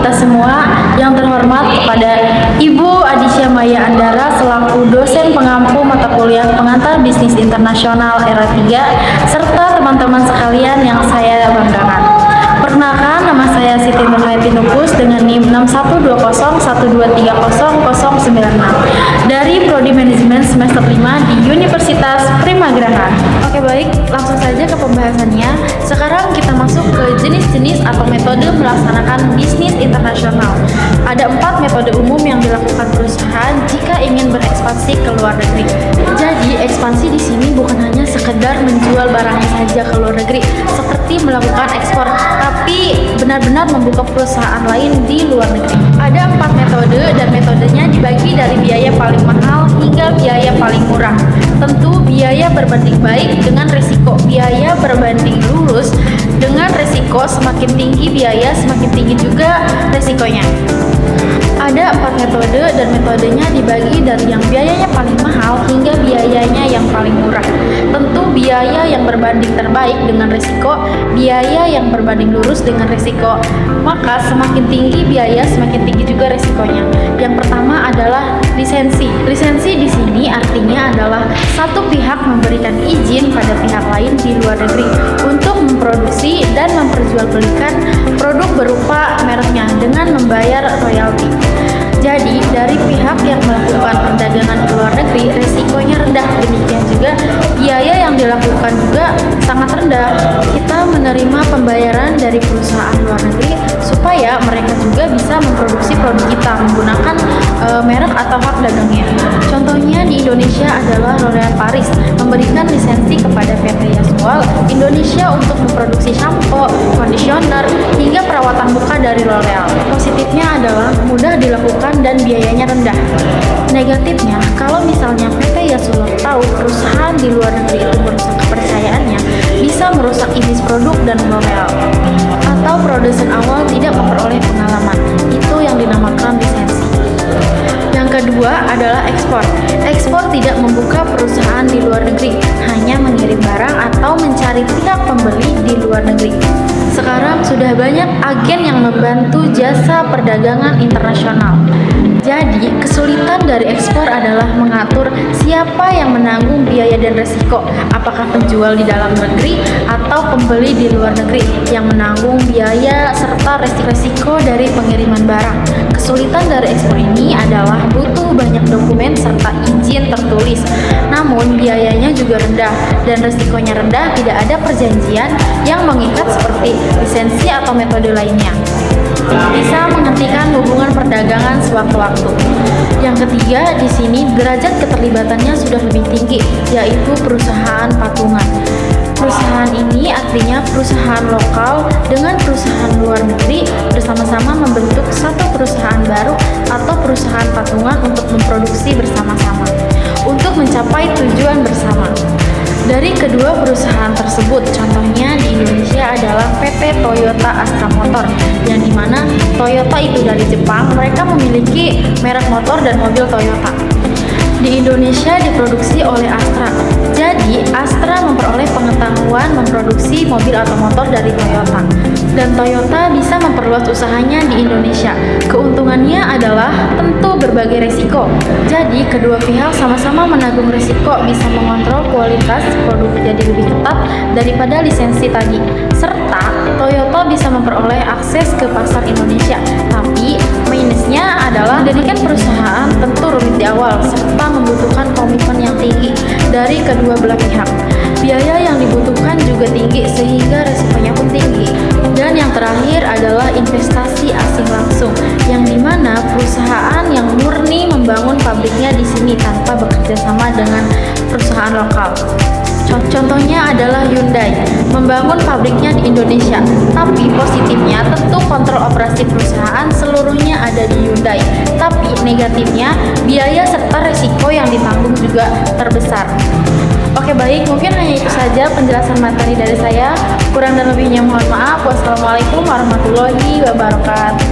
kita semua, yang terhormat kepada Ibu Adisya Maya Andara selaku dosen pengampu mata kuliah pengantar bisnis internasional era 3, serta teman-teman sekalian yang saya banggakan. Perkenalkan, nama saya Siti Nurhayati Nupus dengan NIM 612012300096 dari Prodi Manajemen semester 5 di Universitas Primageraha. Oke baik, langsung saja ke pembahasannya. Sekarang kita masuk ke jenis-jenis atau metode melaksanakan bisnis internasional. Ada 4 metode umum yang dilakukan perusahaan jika ingin berekspansi ke luar negeri. Jadi, ekspansi di sini bukan hanya sekedar menjual barangnya saja ke luar negeri, seperti melakukan ekspor, tapi benar-benar membuka perusahaan lain di luar negeri. Ada 4 metode dan metodenya dibagi dari biaya paling mahal hingga biaya paling murah. Tentu biaya berbanding baik dengan risiko. Biaya berbanding lurus dengan risiko, semakin tinggi biaya, semakin tinggi juga risikonya. Ada 4 metode dan metodenya dibagi dari yang biayanya paling mahal hingga biayanya yang paling murah. Tentu biaya yang berbanding terbaik dengan risiko, biaya yang berbanding lurus dengan risiko. Maka semakin tinggi biaya, semakin tinggi juga risikonya. Yang pertama adalah lisensi. Lisensi di sini artinya adalah satu pihak memberikan izin pada pihak lain di luar negeri untuk memproduksi dan memperjualbelikan produk berupa mereknya dengan membayar royalti. Jadi, dari pihak yang melakukan perdagangan ke luar negeri, resikonya rendah. Demikian juga, biaya yang dilakukan juga sangat rendah. Kita menerima pembayaran dari perusahaan luar negeri supaya mereka juga bisa memproduksi produk kita menggunakan merek atau hak dagangnya. Contohnya di Indonesia adalah L'Oréal Paris memberikan lisensi kepada PT Yaswal Indonesia untuk memproduksi shampoo, conditioner, hingga perawatan muka dari L'Oréal. Positifnya adalah mudah dilakukan dan biayanya rendah. Negatifnya, kalau misalnya PT Yaswal tahu perusahaan di luar negeri itu merusak kepercayaannya, bisa merusak image produk dan L'Oréal. Atau produsen awal tidak memperoleh pengalaman. Itu yang dinamakan lisensi. Yang kedua adalah ekspor. Ekspor tidak membuka perusahaan di luar negeri, hanya mengirim barang atau mencari pihak pembeli di luar negeri. Sekarang sudah banyak agen yang membantu jasa perdagangan internasional. Jadi, kesulitan dari ekspor adalah mengatur siapa yang menanggung biaya dan resiko, apakah penjual di dalam negeri atau pembeli di luar negeri yang menanggung biaya serta resiko dari pengiriman barang. Kesulitan dari ekspor ini adalah butuh banyak dokumen serta izin tertulis, namun biayanya juga rendah dan resikonya rendah, tidak ada perjanjian yang mengikat seperti lisensi atau metode lainnya. Bisa menghentikan hubungan perdagangan sewaktu-waktu. Yang ketiga, di sini derajat keterlibatannya sudah lebih tinggi, yaitu perusahaan patungan. Perusahaan ini artinya perusahaan lokal dengan perusahaan luar negeri bersama-sama membentuk satu perusahaan baru atau perusahaan patungan untuk memproduksi bersama-sama untuk mencapai tujuan bersama. Dari kedua perusahaan tersebut, contohnya di Indonesia adalah PT Toyota Astra Motor, yang dimana Toyota itu dari Jepang, mereka memiliki merek motor dan mobil Toyota. Di Indonesia diproduksi oleh Astra, jadi Astra memperoleh pengetahuan memproduksi mobil atau motor dari Toyota, dan Toyota bisa memperluas usahanya di Indonesia. Keuntungannya adalah tentu berbagai resiko, jadi kedua pihak sama-sama menanggung resiko, bisa mengontrol kualitas produk jadi lebih ketat daripada lisensi tadi, serta Toyota bisa memperoleh akses ke pasar Indonesia. Tapi minusnya adalah mendirikan perusahaan tentu rumit di awal serta membutuhkan komitmen yang tinggi dari kedua belah pihak. Biaya yang dibutuhkan juga tinggi sehingga resikonya pun tinggi. Dan yang terakhir adalah investasi asing langsung, yang dimana perusahaan yang murni membangun pabriknya di sini tanpa bekerja sama dengan perusahaan lokal. Contohnya adalah Hyundai, membangun pabriknya di Indonesia, tapi positifnya tentu kontrol operasi perusahaan seluruhnya ada di Hyundai, tapi negatifnya biaya serta resiko yang ditanggung juga terbesar. Oke baik, mungkin hanya itu saja penjelasan materi dari saya. Kurang dan lebihnya mohon maaf. Wassalamualaikum warahmatullahi wabarakatuh.